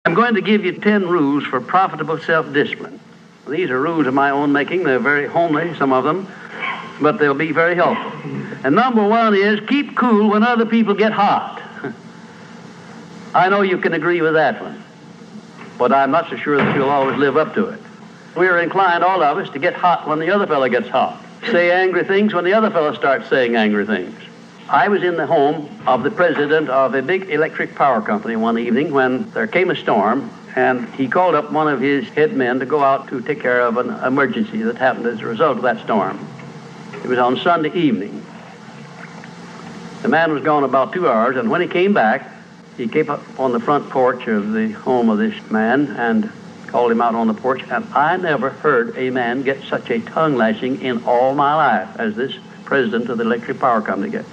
I'm going to give you 10 rules for profitable self-discipline. These are rules of my own making. They're very homely, some of them, but they'll be very helpful. And number one is keep cool when other people get hot. I know you can agree with that one, but I'm not so sure that you'll always live up to it. We're inclined, all of us, to get hot when the other fellow gets hot. Say angry things when the other fellow starts saying angry things. I was in the home of the president of a big electric power company one evening when there came a storm, and he called up one of his head men to go out to take care of an emergency that happened as a result of that storm. It was on Sunday evening. The man was gone about 2 hours, and when he came back, he came up on the front porch of the home of this man and called him out on the porch, and I never heard a man get such a tongue lashing in all my life as this president of the electric power company gets.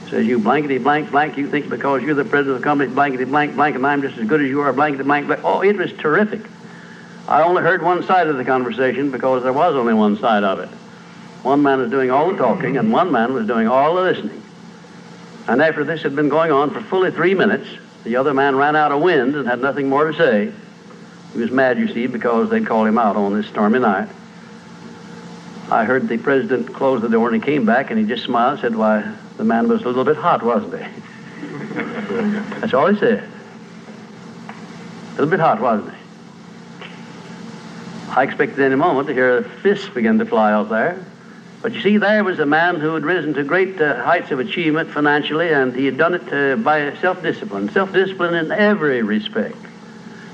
He says, you blankety blank blank, you think because you're the president of the company, blankety blank blank, and I'm just as good as you are, blankety blank blank. Oh, it was terrific. I only heard one side of the conversation because there was only one side of it. One man was doing all the talking, and one man was doing all the listening. And after this had been going on for fully 3 minutes, the other man ran out of wind and had nothing more to say. He was mad, you see, because they'd called him out on this stormy night. I heard the president close the door, and he came back, and he just smiled and said, why, the man was a little bit hot, wasn't he? That's all he said. A little bit hot, wasn't he? I expected any moment to hear fists begin to fly out there. But you see, there was a man who had risen to great heights of achievement financially, and he had done it by self-discipline in every respect.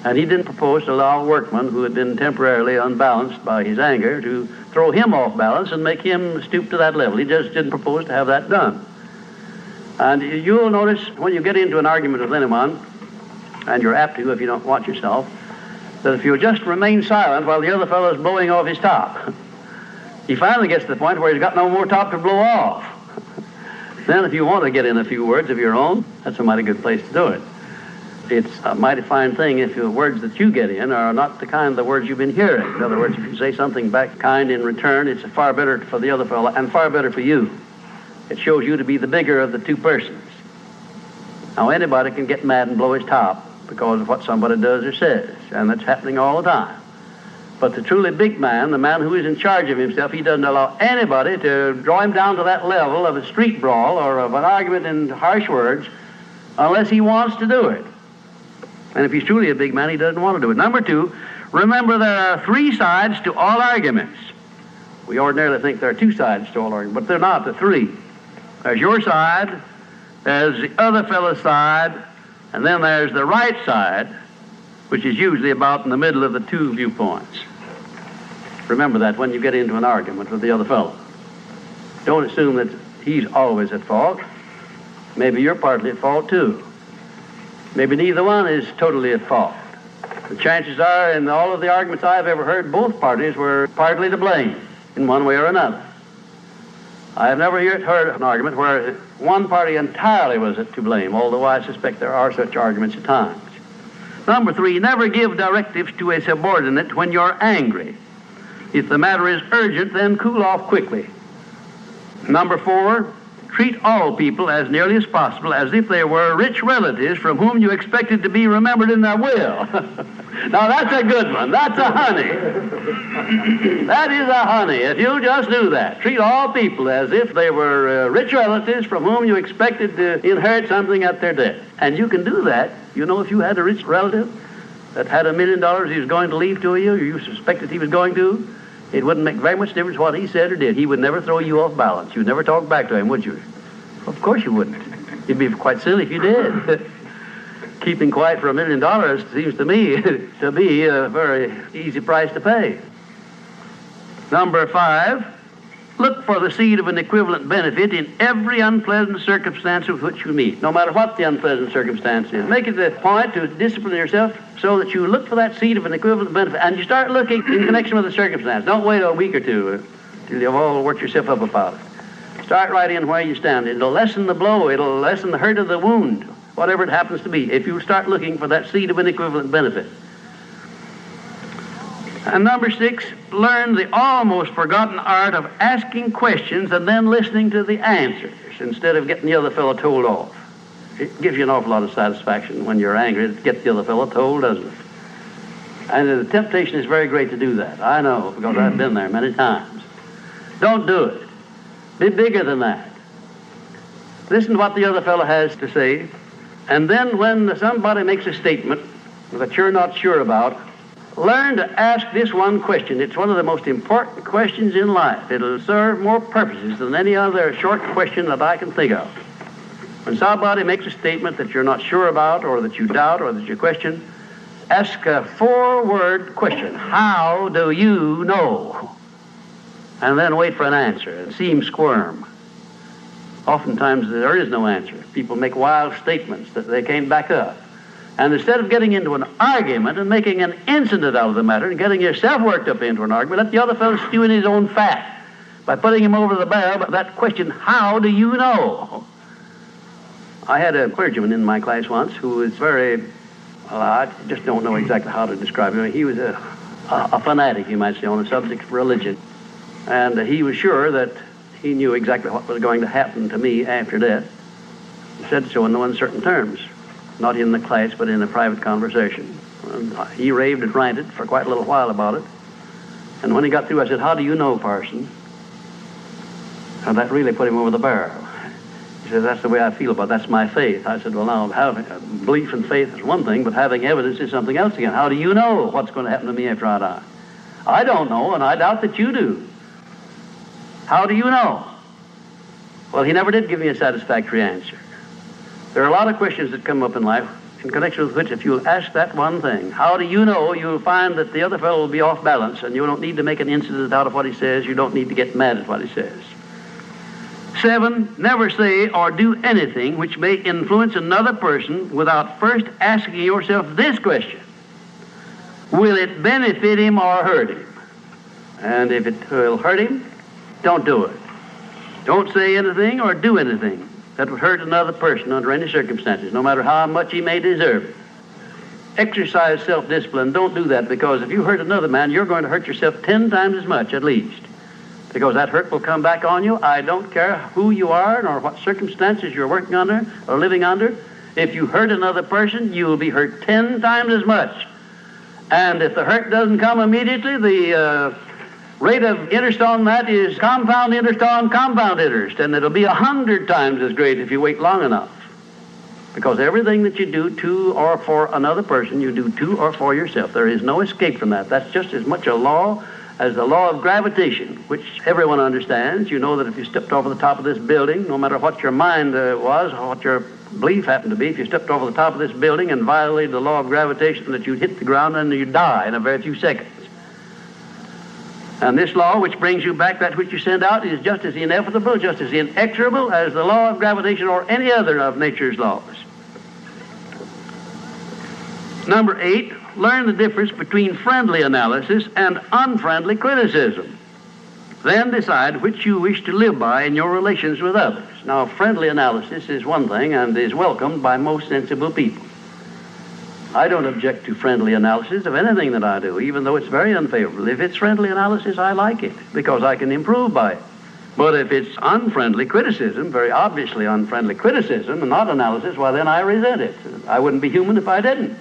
And he didn't propose to allow a workman who had been temporarily unbalanced by his anger to throw him off balance and make him stoop to that level. He just didn't propose to have that done. And you'll notice when you get into an argument with anyone, and you're apt to if you don't watch yourself, that if you'll just remain silent while the other fellow's blowing off his top, he finally gets to the point where he's got no more top to blow off. Then if you want to get in a few words of your own, that's a mighty good place to do it. It's a mighty fine thing if the words that you get in are not the kind of the words you've been hearing. In other words, if you say something back kind in return, it's far better for the other fellow and far better for you. It shows you to be the bigger of the two persons. Now, anybody can get mad and blow his top because of what somebody does or says, and that's happening all the time. But the truly big man, the man who is in charge of himself, he doesn't allow anybody to draw him down to that level of a street brawl or of an argument in harsh words unless he wants to do it. And if he's truly a big man, he doesn't want to do it. Number two, remember there are 3 sides to all arguments. We ordinarily think there are 2 sides to all arguments, but they're not. They're 3. There's your side, there's the other fellow's side, and then there's the right side, which is usually about in the middle of the 2 viewpoints. Remember that when you get into an argument with the other fellow. Don't assume that he's always at fault. Maybe you're partly at fault too. Maybe neither one is totally at fault. The chances are, in all of the arguments I've ever heard, both parties were partly to blame in one way or another. I have never heard an argument where one party entirely was to blame, although I suspect there are such arguments at times. Number 3, never give directives to a subordinate when you're angry. If the matter is urgent, then cool off quickly. Number 4, treat all people as nearly as possible as if they were rich relatives from whom you expected to be remembered in their will. Now that's a good one. That's a honey. That is a honey. If you just do that, treat all people as if they were rich relatives from whom you expected to inherit something at their death. And you can do that. You know, if you had a rich relative that had $1 million he was going to leave to you, or you suspected he was going to, it wouldn't make very much difference what he said or did. He would never throw you off balance. You'd never talk back to him, would you? Of course you wouldn't. You'd be quite silly if you did. Keeping quiet for $1 million seems to me to be a very easy price to pay. Number 5, look for the seed of an equivalent benefit in every unpleasant circumstance with which you meet, no matter what the unpleasant circumstance is. Make it a point to discipline yourself so that you look for that seed of an equivalent benefit, and you start looking in connection with the circumstance. Don't wait a week or two till you've all worked yourself up about it. Start right in where you stand. It'll lessen the blow. It'll lessen the hurt of the wound, whatever it happens to be, if you start looking for that seed of an equivalent benefit. And number 6, learn the almost forgotten art of asking questions and then listening to the answers instead of getting the other fellow told off. It gives you an awful lot of satisfaction when you're angry to get the other fellow told, doesn't it? And the temptation is very great to do that. I know, because I've been there many times. Don't do it. Be bigger than that. Listen to what the other fellow has to say, and then when somebody makes a statement that you're not sure about, learn to ask this one question. It's one of the most important questions in life. It'll serve more purposes than any other short question that I can think of. When somebody makes a statement that you're not sure about, or that you doubt, or that you question, ask a 4-word question. How do you know? And then wait for an answer and see him squirm. Oftentimes there is no answer. People make wild statements that they can't back up. And instead of getting into an argument and making an incident out of the matter and getting yourself worked up into an argument, let the other fellow stew in his own fat by putting him over the barrel. But that question, how do you know? I had a clergyman in my class once who was very, well, I just don't know exactly how to describe him. He was a fanatic, you might say, on the subject of religion. And he was sure that he knew exactly what was going to happen to me after death. He said so in no uncertain terms, not in the class, but in a private conversation. And he raved and ranted for quite a little while about it. And when he got through, I said, how do you know, parson? And that really put him over the barrel. He said, that's the way I feel about it. That's my faith. I said, well, now, having belief and faith is one thing, but having evidence is something else again. How do you know what's going to happen to me after I die? I don't know, and I doubt that you do. How do you know? Well, he never did give me a satisfactory answer. There are a lot of questions that come up in life in connection with which, if you'll ask that one thing, how do you know, you'll find that the other fellow will be off balance, and you don't need to make an incident out of what he says. You don't need to get mad at what he says. 7, never say or do anything which may influence another person without first asking yourself this question: will it benefit him or hurt him? And if it will hurt him, don't do it. Don't say anything or do anything that would hurt another person under any circumstances, no matter how much he may deserve it. Exercise self-discipline. Don't do that, because if you hurt another man, you're going to hurt yourself 10 times as much at least, because that hurt will come back on you. I don't care who you are nor what circumstances you're working under or living under. If you hurt another person, you will be hurt 10 times as much. And if the hurt doesn't come immediately, the rate of interest on that is compound interest on compound interest, and it'll be 100 times as great if you wait long enough. Because everything that you do to or for another person, you do to or for yourself. There is no escape from that. That's just as much a law as the law of gravitation, which everyone understands. You know that if you stepped over the top of this building, no matter what your mind was or what your belief happened to be, if you stepped over the top of this building and violated the law of gravitation, that you'd hit the ground and you'd die in a very few seconds. And this law, which brings you back that which you send out, is just as inevitable, just as inexorable as the law of gravitation or any other of nature's laws. Number 8, learn the difference between friendly analysis and unfriendly criticism. Then decide which you wish to live by in your relations with others. Now, friendly analysis is one thing and is welcomed by most sensible people. I don't object to friendly analysis of anything that I do, even though it's very unfavorable. If it's friendly analysis, I like it, because I can improve by it. But if it's unfriendly criticism, very obviously unfriendly criticism, and not analysis, well, then I resent it. I wouldn't be human if I didn't.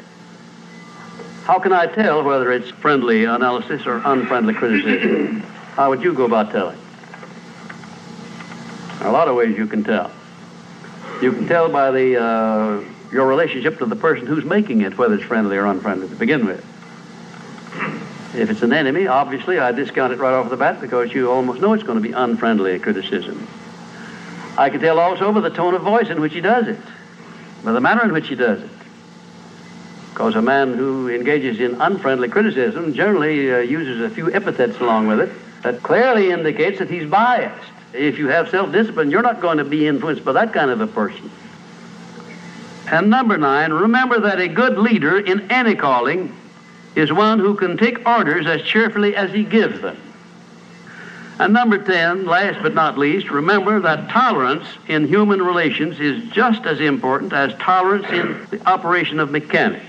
How can I tell whether it's friendly analysis or unfriendly criticism? How would you go about telling? There are a lot of ways you can tell. You can tell by your relationship to the person who's making it, whether it's friendly or unfriendly to begin with. If it's an enemy, obviously I discount it right off the bat, because you almost know it's going to be unfriendly criticism. I can tell also by the tone of voice in which he does it, by the manner in which he does it. Because a man who engages in unfriendly criticism generally uses a few epithets along with it that clearly indicates that he's biased. If you have self-discipline, you're not going to be influenced by that kind of a person. And number 9, remember that a good leader in any calling is one who can take orders as cheerfully as he gives them. And number 10, last but not least, remember that tolerance in human relations is just as important as tolerance in the operation of mechanics.